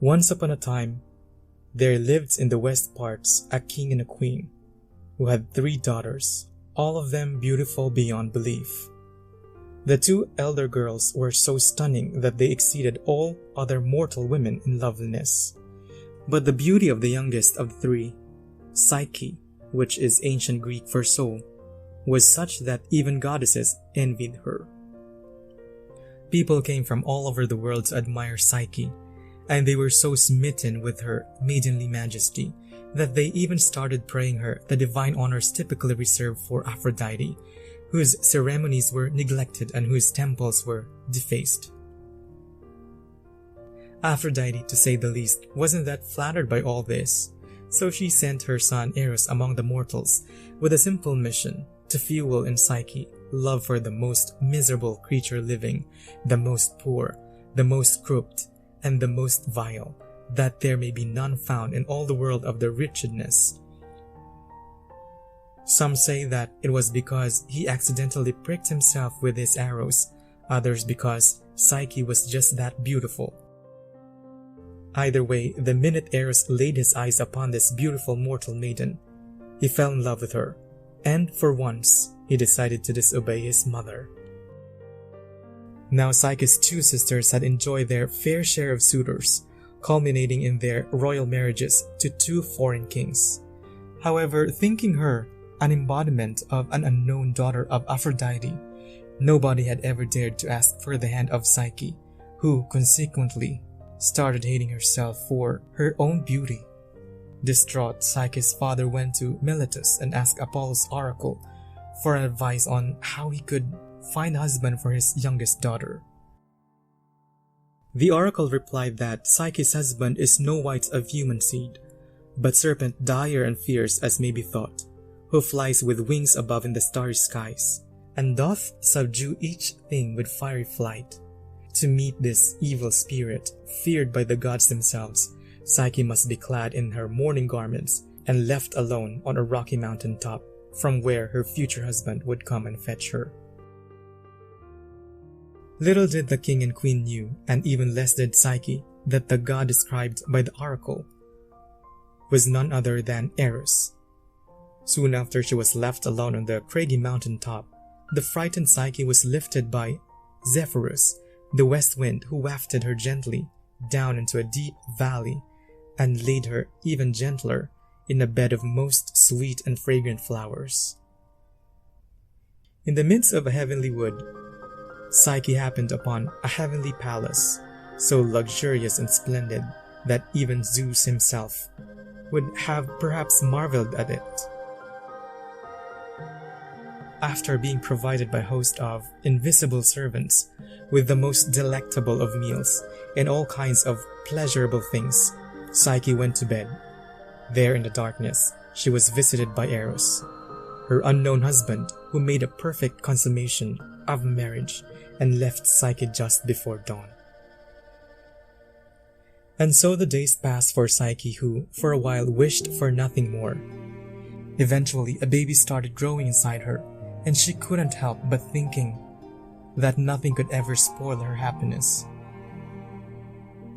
Once upon a time, there lived in the west parts a king and a queen who had 3 daughters, all of them beautiful beyond belief. The 2 elder girls were so stunning that they exceeded all other mortal women in loveliness. But the beauty of the youngest of the 3, Psyche, which is ancient Greek for soul, was such that even goddesses envied her. People came from all over the world to admire Psyche, and they were so smitten with her maidenly majesty that they even started praying her the divine honors typically reserved for Aphrodite, whose ceremonies were neglected and whose temples were defaced. Aphrodite, to say the least, wasn't that flattered by all this, so she sent her son Eros among the mortals with a simple mission to fuel in Psyche love for the most miserable creature living, the most poor, the most corrupt, and the most vile, that there may be none found in all the world of their wretchedness. Some say that it was because he accidentally pricked himself with his arrows, others because Psyche was just that beautiful. Either way, the minute Eros laid his eyes upon this beautiful mortal maiden, he fell in love with her, and for once, he decided to disobey his mother. Now Psyche's 2 sisters had enjoyed their fair share of suitors, culminating in their royal marriages to 2 foreign kings. However, thinking her an embodiment of an unknown daughter of Aphrodite, nobody had ever dared to ask for the hand of Psyche, who consequently started hating herself for her own beauty. Distraught, Psyche's father went to Miletus and asked Apollo's oracle for advice on how he could find a husband for his youngest daughter. The oracle replied that Psyche's husband is Snow White of human seed, but serpent dire and fierce as may be thought, who flies with wings above in the starry skies, and doth subdue each thing with fiery flight. To meet this evil spirit, feared by the gods themselves, Psyche must be clad in her mourning garments and left alone on a rocky mountain top, from where her future husband would come and fetch her. Little did the king and queen knew, and even less did Psyche, that the god described by the oracle was none other than Eros. Soon after she was left alone on the craggy mountain top, the frightened Psyche was lifted by Zephyrus, the west wind, who wafted her gently down into a deep valley and laid her even gentler in a bed of most sweet and fragrant flowers. In the midst of a heavenly wood, Psyche happened upon a heavenly palace, so luxurious and splendid that even Zeus himself would have perhaps marveled at it. After being provided by a host of invisible servants with the most delectable of meals and all kinds of pleasurable things, Psyche went to bed. There in the darkness, she was visited by Eros, her unknown husband, who made a perfect consummation of marriage and left Psyche just before dawn. And so the days passed for Psyche, who for a while wished for nothing more. Eventually, a baby started growing inside her, and she couldn't help but thinking that nothing could ever spoil her happiness.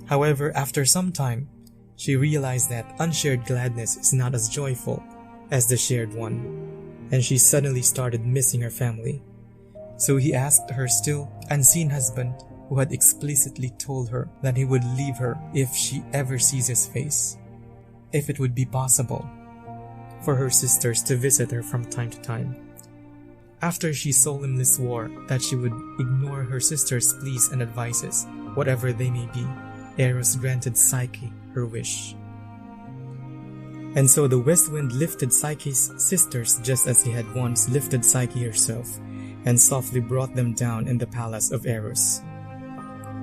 However, after some time, she realized that unshared gladness is not as joyful as the shared one, and she suddenly started missing her family. So he asked her still unseen husband, who had explicitly told her that he would leave her if she ever sees his face, if it would be possible for her sisters to visit her from time to time. After she solemnly swore that she would ignore her sisters' pleas and advices, whatever they may be, Eros granted Psyche her wish. And so the west wind lifted Psyche's sisters just as he had once lifted Psyche herself, and softly brought them down in the palace of Eros.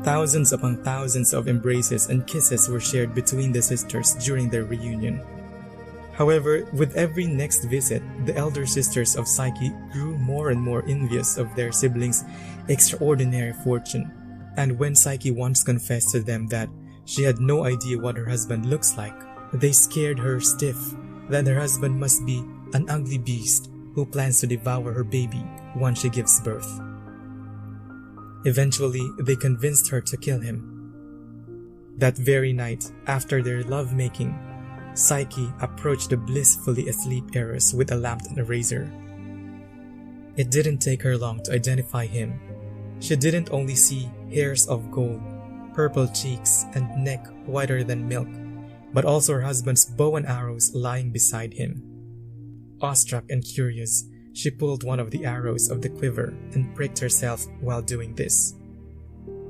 Thousands upon thousands of embraces and kisses were shared between the sisters during their reunion. However, with every next visit, the elder sisters of Psyche grew more and more envious of their siblings' extraordinary fortune, and when Psyche once confessed to them that she had no idea what her husband looks like, they scared her stiff that her husband must be an ugly beast who plans to devour her baby once she gives birth. Eventually, they convinced her to kill him. That very night, after their lovemaking, Psyche approached the blissfully asleep Eros with a lamp and a razor. It didn't take her long to identify him. She didn't only see hairs of gold, purple cheeks, and neck whiter than milk, but also her husband's bow and arrows lying beside him. Awestruck and curious, she pulled one of the arrows of the quiver and pricked herself while doing this.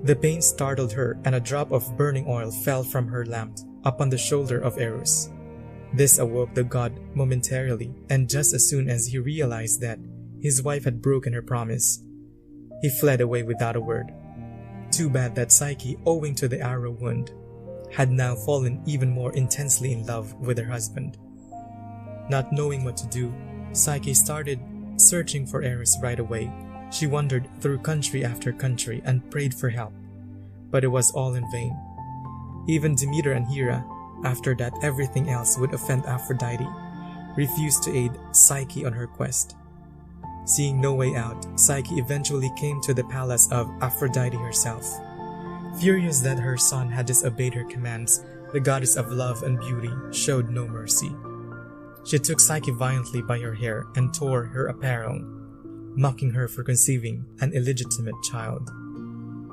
The pain startled her, and a drop of burning oil fell from her lamp upon the shoulder of Eros. This awoke the god momentarily, and just as soon as he realized that his wife had broken her promise, he fled away without a word. Too bad that Psyche, owing to the arrow wound, had now fallen even more intensely in love with her husband. Not knowing what to do, Psyche started searching for Eros right away. She wandered through country after country and prayed for help, but it was all in vain. Even Demeter and Hera, after that everything else would offend Aphrodite, refused to aid Psyche on her quest. Seeing no way out, Psyche eventually came to the palace of Aphrodite herself. Furious that her son had disobeyed her commands, the goddess of love and beauty showed no mercy. She took Psyche violently by her hair and tore her apparel, mocking her for conceiving an illegitimate child.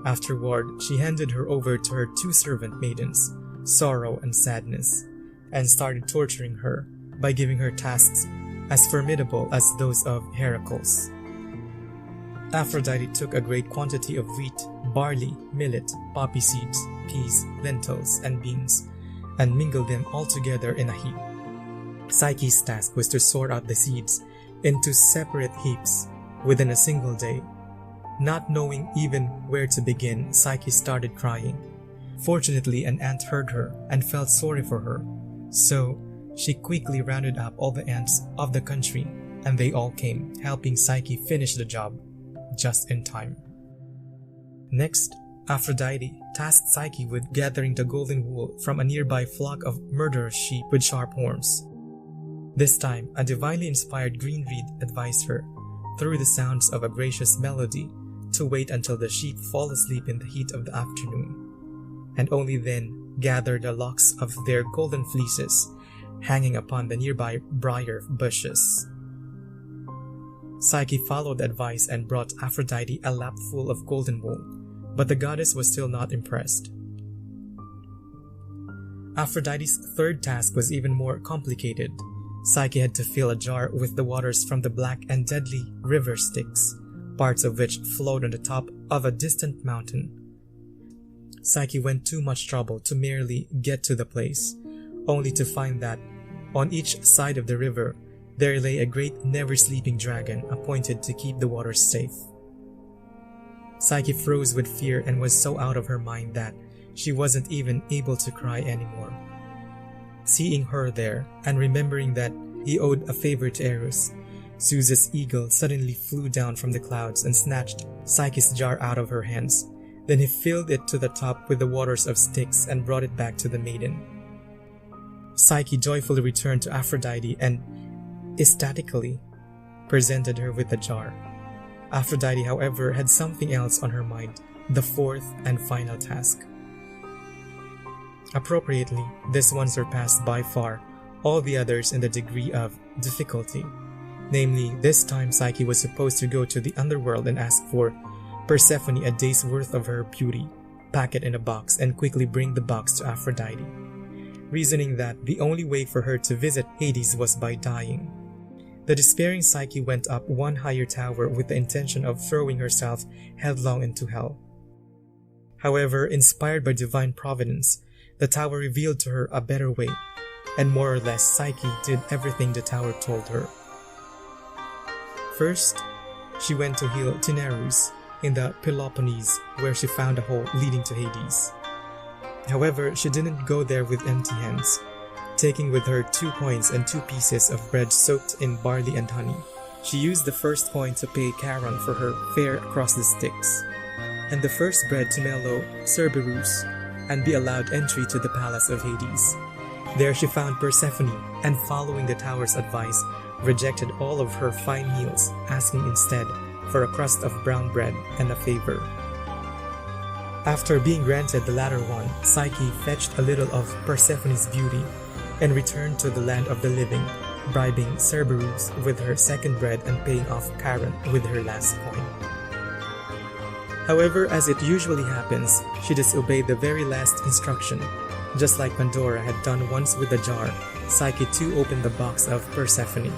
Afterward, she handed her over to her two servant maidens, Sorrow and Sadness, and started torturing her by giving her tasks as formidable as those of Heracles. Aphrodite took a great quantity of wheat, barley, millet, poppy seeds, peas, lentils, and beans, and mingled them all together in a heap. Psyche's task was to sort out the seeds into separate heaps within a single day. Not knowing even where to begin, Psyche started crying. Fortunately, an ant heard her and felt sorry for her, so she quickly rounded up all the ants of the country, and they all came, helping Psyche finish the job just in time. Next, Aphrodite tasked Psyche with gathering the golden wool from a nearby flock of murderous sheep with sharp horns. This time, a divinely inspired green reed advised her, through the sounds of a gracious melody, to wait until the sheep fall asleep in the heat of the afternoon, and only then gather the locks of their golden fleeces hanging upon the nearby briar bushes. Psyche followed the advice and brought Aphrodite a lapful of golden wool, but the goddess was still not impressed. Aphrodite's third task was even more complicated. Psyche had to fill a jar with the waters from the black and deadly river Styx, parts of which flowed on the top of a distant mountain. Psyche went too much trouble to merely get to the place, only to find that on each side of the river there lay a great never-sleeping dragon appointed to keep the waters safe. Psyche froze with fear and was so out of her mind that she wasn't even able to cry anymore. Seeing her there, and remembering that he owed a favor to Eros, Zeus's eagle suddenly flew down from the clouds and snatched Psyche's jar out of her hands. Then he filled it to the top with the waters of Styx and brought it back to the maiden. Psyche joyfully returned to Aphrodite and ecstatically presented her with the jar. Aphrodite, however, had something else on her mind, the fourth and final task. Appropriately, this one surpassed by far all the others in the degree of difficulty. Namely, this time Psyche was supposed to go to the underworld and ask for Persephone a day's worth of her beauty, pack it in a box, and quickly bring the box to Aphrodite, reasoning that the only way for her to visit Hades was by dying. The despairing Psyche went up one higher tower with the intention of throwing herself headlong into hell. However, inspired by divine providence, the tower revealed to her a better way, and more or less Psyche did everything the tower told her. First, she went to heal Taenarus in the Peloponnese, where she found a hole leading to Hades. However, she didn't go there with empty hands, taking with her 2 coins and 2 pieces of bread soaked in barley and honey. She used the first coin to pay Charon for her fare across the Styx, and the first bread to mellow Cerberus and be allowed entry to the palace of Hades. There she found Persephone, and following the tower's advice, rejected all of her fine meals, asking instead for a crust of brown bread and a favor. After being granted the latter one, Psyche fetched a little of Persephone's beauty and returned to the land of the living, bribing Cerberus with her second bread and paying off Charon with her last coin. However, as it usually happens, she disobeyed the very last instruction. Just like Pandora had done once with the jar, Psyche too opened the box of Persephone.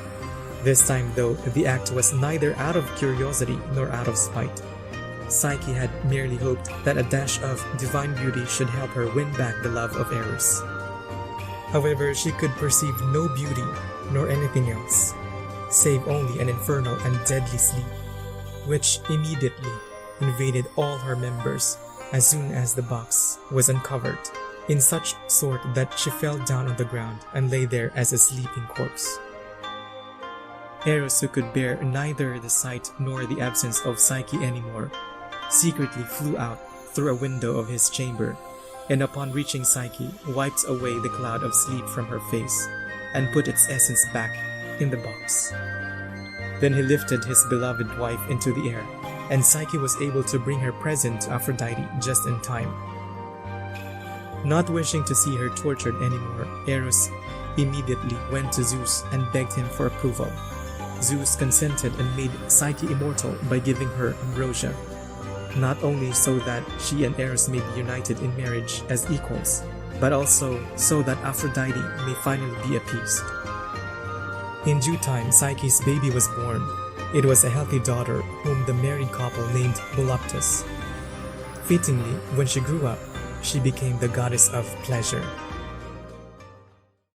This time though, the act was neither out of curiosity nor out of spite. Psyche had merely hoped that a dash of divine beauty should help her win back the love of Eros. However, she could perceive no beauty nor anything else, save only an infernal and deadly sleep, which immediately invaded all her members as soon as the box was uncovered, in such sort that she fell down on the ground and lay there as a sleeping corpse. Eros, who could bear neither the sight nor the absence of Psyche anymore, secretly flew out through a window of his chamber, and upon reaching Psyche, wiped away the cloud of sleep from her face, and put its essence back in the box. Then he lifted his beloved wife into the air, and Psyche was able to bring her present to Aphrodite just in time. Not wishing to see her tortured anymore, Eros immediately went to Zeus and begged him for approval. Zeus consented and made Psyche immortal by giving her ambrosia, not only so that she and Eros may be united in marriage as equals, but also so that Aphrodite may finally be appeased. In due time, Psyche's baby was born. It was a healthy daughter whom the married couple named Voluptus. Fittingly, when she grew up, she became the goddess of pleasure.